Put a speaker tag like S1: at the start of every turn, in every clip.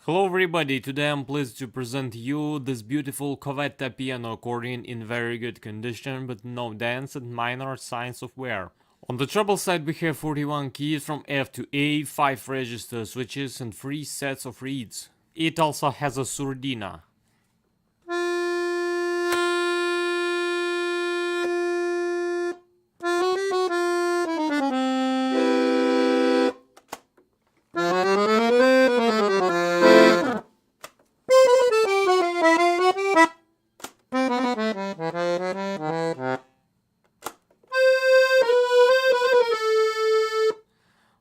S1: Hello everybody, today I'm pleased to present you this beautiful Coletta piano accordion in very good condition with no dents and minor signs of wear. On the treble side we have 41 keys from F to A, 5 register switches and 3 sets of reeds. It also has a surdina.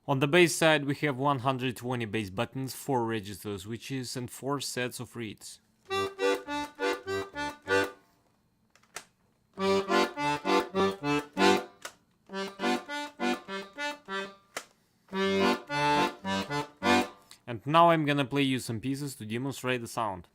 S1: On the bass side we have 120 bass buttons, 4 register switches and 4 sets of reeds. And now I'm gonna play you some pieces to demonstrate the sound.